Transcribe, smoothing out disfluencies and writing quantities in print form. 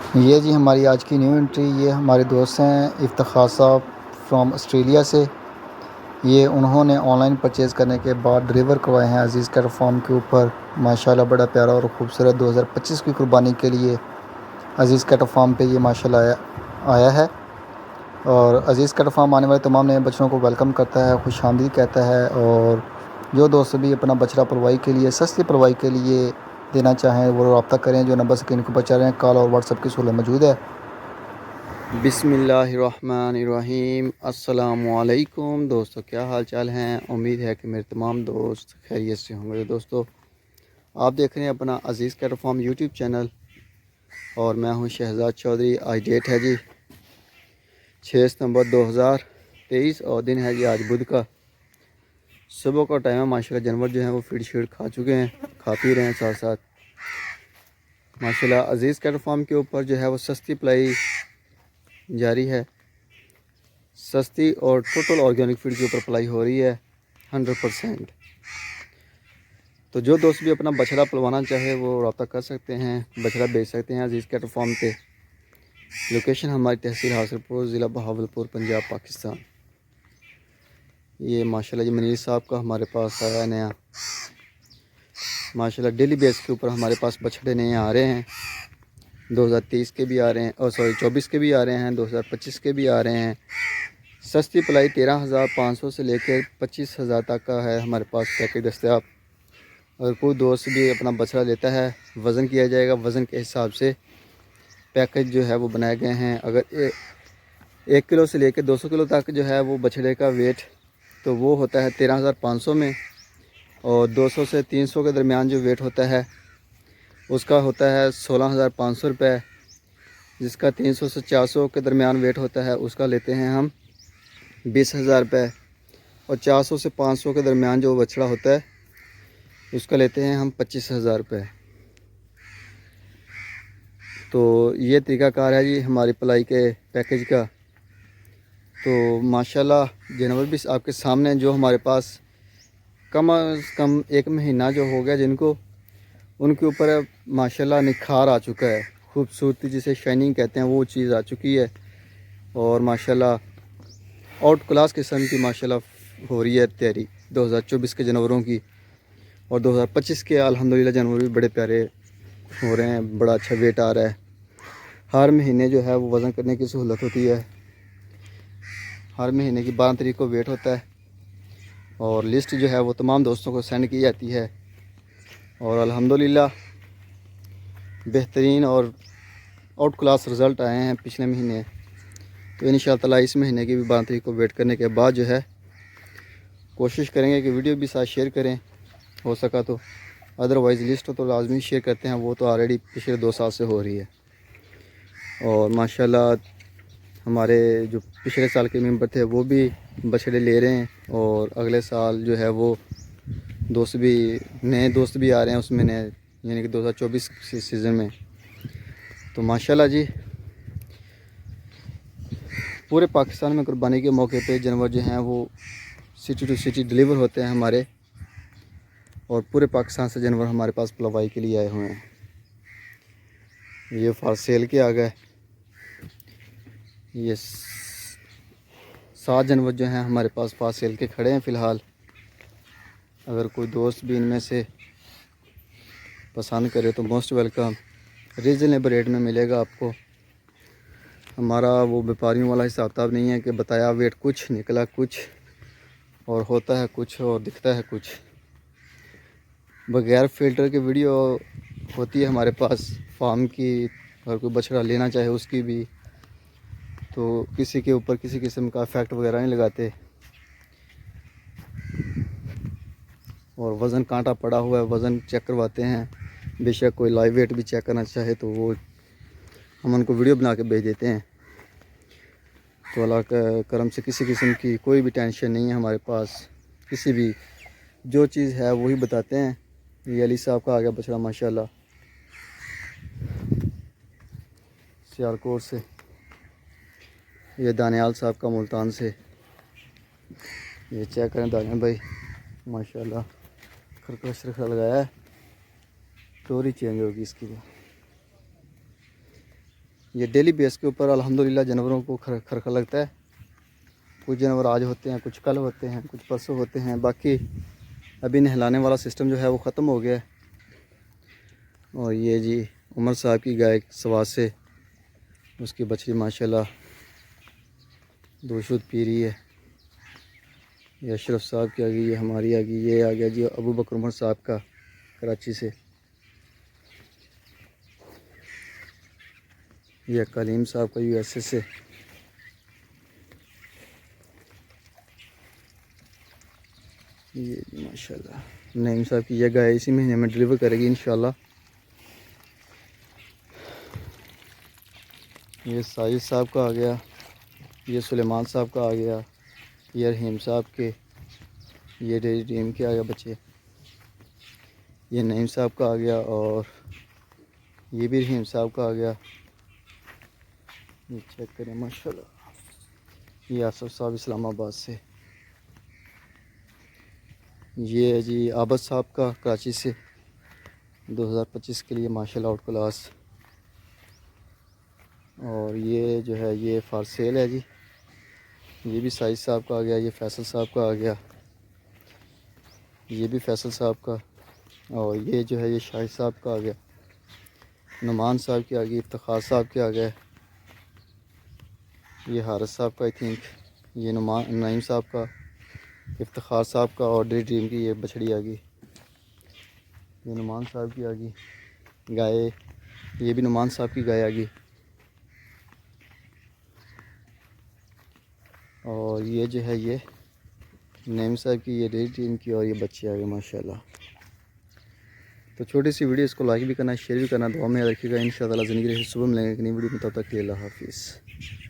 ये जी हमारी आज की न्यू एंट्री। ये हमारे दोस्त हैं इफ्तिखार साहब फ्रॉम ऑस्ट्रेलिया से। ये उन्होंने ऑनलाइन परचेज़ करने के बाद डिलीवर करवाए हैं अज़ीज़ कैटल फार्म के ऊपर। माशाल्लाह बड़ा प्यारा और ख़ूबसूरत 2025 की कुर्बानी के लिए अज़ीज़ कैटल फार्म पे ये माशाल्लाह आया है। और अज़ीज़ कैटल फार्म आने वाले तमाम नए बच्चों को वेलकम करता है, खुशामदीद कहता है। और जो दोस्त भी अपना बछड़ा पलवाई के लिए, सस्ती पलवाई के लिए देना चाहें वो रब्ता करें। जो नंबर स्क्रीन के ऊपर चल रहे हैं, कॉल और व्हाट्सएप की सहूलत मौजूद है। बिस्मिल्लाहिर्रहमानिर्रहीम। अस्सलामुअलैकुम दोस्तों, क्या हाल चाल हैं। उम्मीद है कि मेरे तमाम दोस्त खैरियत से होंगे। दोस्तों, आप देख रहे हैं अपना अज़ीज़ कैटल फार्म यूट्यूब चैनल और मैं हूं शहजाद चौधरी। आज डेट है जी 6 सितंबर 2023 और दिन है जी आज बुध का। सुबह का टाइम है। माशाल्लाह जानवर जो हैं वो फीड शीड खा चुके हैं, खा पी रहे हैं साथ साथ। माशाल्लाह अज़ीज़ कैटल फार्म के ऊपर जो है वो सस्ती पलाई जारी है। सस्ती और टोटल ऑर्गेनिक फीड के ऊपर पलाई हो रही है 100%। तो जो दोस्त भी अपना बछड़ा पलवाना चाहे वो रब्ता कर सकते हैं, बछड़ा बेच सकते हैं अज़ीज़ कैटल फार्म पे। लोकेशन हमारी तहसील हासिलपुर, ज़िला बहावलपुर, पंजाब, पाकिस्तान। ये माशाल्लाह जी मनीर साहब का हमारे पास आया नया। माशाल्लाह डेली बेस के ऊपर हमारे पास बछड़े नए आ रहे हैं। 2023 के भी आ रहे हैं और 24 के भी आ रहे हैं, 2025 के भी आ रहे हैं। सस्ती पलाई 13,500 से लेकर 25,000 तक का है हमारे पास पैकेज दस्तयाब। अगर कोई दोस्त भी अपना बछड़ा लेता है, वज़न किया जाएगा, वज़न के हिसाब से पैकेज जो है वो बनाए गए हैं। अगर 1 किलो से लेकर 200 किलो तक जो है वो बछड़े का वेट तो वो होता है 13,500 में। और 200 से 300 के दरमियान जो वेट होता है उसका होता है 16,500 रुपये। जिसका 300 से 400 के दरमियान वेट होता है उसका लेते हैं हम 20,000 रुपये। और 400 से 500 के दरमियान जो बछड़ा होता है उसका लेते हैं हम 25,000 रुपये। तो ये तरीक़ाकार है जी हमारी पलाई के पैकेज का। तो माशाल्लाह जानवर भी आपके सामने जो हमारे पास कम अज़ कम 1 महीना जो हो गया जिनको, उनके ऊपर माशाल्लाह निखार आ चुका है। खूबसूरती जिसे शाइनिंग कहते हैं वो चीज़ आ चुकी है। और माशाल्लाह आउट क्लास किस्म की माशाल्लाह हो रही है तैयारी 2024 के जानवरों की। और 2025 के अल्हम्दुलिल्लाह जानवर भी बड़े प्यारे हो रहे हैं, बड़ा अच्छा वेट आ रहा है। हर महीने जो है वो वज़न करने की सहूलत होती है। हर महीने की 12 तारीख को वेट होता है और लिस्ट जो है वो तमाम दोस्तों को सेंड की जाती है। और अल्हम्दुलिल्लाह बेहतरीन और आउट क्लास रिज़ल्ट आए हैं पिछले महीने। तो इंशाअल्लाह इस महीने की भी 12 तारीख को वेट करने के बाद जो है कोशिश करेंगे कि वीडियो भी साथ शेयर करें हो सका तो। अदरवाइज़ लिस्ट तो लाजमी शेयर करते हैं, वो तो ऑलरेडी पिछले 2 साल से हो रही है। और माशाल्लाह हमारे जो पिछले साल के मेंबर थे वो भी बछड़े ले रहे हैं। और अगले साल जो है वो दोस्त भी नए दोस्त भी आ रहे हैं उसमें नए, यानी कि 2024 सीज़न में। तो माशाल्लाह जी पूरे पाकिस्तान में कुर्बानी के मौके पे जानवर जो हैं वो सिटी टू सिटी डिलीवर होते हैं हमारे। और पूरे पाकिस्तान से जानवर हमारे पास पलवाई के लिए आए हुए हैं। ये फॉर सेल के आ गए। ये 7 जानवर जो हैं हमारे पास फॉर सेल के खड़े हैं फ़िलहाल। अगर कोई दोस्त भी इनमें से पसंद करे तो मोस्ट वेलकम। रीज़नेबल रेट में मिलेगा आपको। हमारा वो व्यापारियों वाला हिसाब किताब नहीं है कि बताया वेट कुछ निकला कुछ और होता है कुछ और दिखता है कुछ। बगैर फ़िल्टर की वीडियो होती है हमारे पास फार्म की। अगर कोई बछड़ा लेना चाहे उसकी भी, तो किसी के ऊपर किसी किस्म का इफेक्ट वगैरह नहीं लगाते। और वज़न कांटा पड़ा हुआ है, वज़न चेक करवाते हैं। बेशक कोई लाइव वेट भी चेक करना चाहे तो वो हम उनको वीडियो बना के भेज देते हैं। तो अल्लाह का करम से किसी किस्म की कोई भी टेंशन नहीं है हमारे पास। किसी भी जो चीज़ है वही बताते हैं। ये अली साहब का आ गया बछड़ा माशाल्लाह सियालकोट से। ये दानियाल साहब का मुल्तान से। ये चेक करें दानियाल भाई माशाल्लाह खरकश रखा लगाया है। टोरी चेंज होगी इसकी। ये डेली बेस के ऊपर अल्हम्दुलिल्लाह जानवरों को खरखर लगता है। कुछ जानवर आज होते हैं, कुछ कल होते हैं, कुछ परसों होते हैं। बाकी अभी नहलाने वाला सिस्टम जो है वो ख़त्म हो गया है। और ये जी उमर साहब की गाय सवाद से उसकी बछड़ी माशाल्लाह दूध पी रही है। ये अशरफ साहब की आ गई, ये हमारी आ गई। ये आ गया जी अबू बकर उमर साहब का कराची से। ये कलीम साहब का यूएसए से। ये माशाल्लाह नईम साहब की ये गाय इसी महीने में डिलीवर करेगी इंशाल्लाह। ये साजिद साहब का आ गया, ये सुलेमान साहब का आ गया, ये रहीम साहब के, ये रहीम के आ गया बच्चे, ये नईम साहब का आ गया और ये भी रहीम साहब का आ गया। ये चेक करें माशाल्लाह। ये आसफ साहब इस्लामाबाद से। ये है जी आबद साहब का कराची से 2025 के लिए माशाल्लाह आउट क्लास। और ये जो है ये फार सेल है जी। ये भी साजिद साहब का आ गया, ये फैसल साहब का आ गया, ये भी फैसल साहब का। और ये जो है ये शाहिद साहब का आ गया, नुमान साहब की आ गई, इफ्तिखार साहब के आ गए, ये हारिस साहब का आई थिंक, ये नईम साहब का, इफ्तिखार साहब का और ड्रीम की ये बछड़ी आ गई। ये नुमान साहब की आ गई गाय, ये भी नुमान साहब की गाय आ गई। और ये जो है ये नईम साहब की, ये ड्रीम की और ये बच्चे आ गए माशाल्लाह। तो छोटी सी वीडियो, इसको लाइक भी करना, शेयर भी करना, दुआ में याद रखिएगा। इंशाअल्लाह ज़िंदगी रही सुबह मिलेंगे एक नई वीडियो में, तब तक के लिए अल्लाह हाफिज़।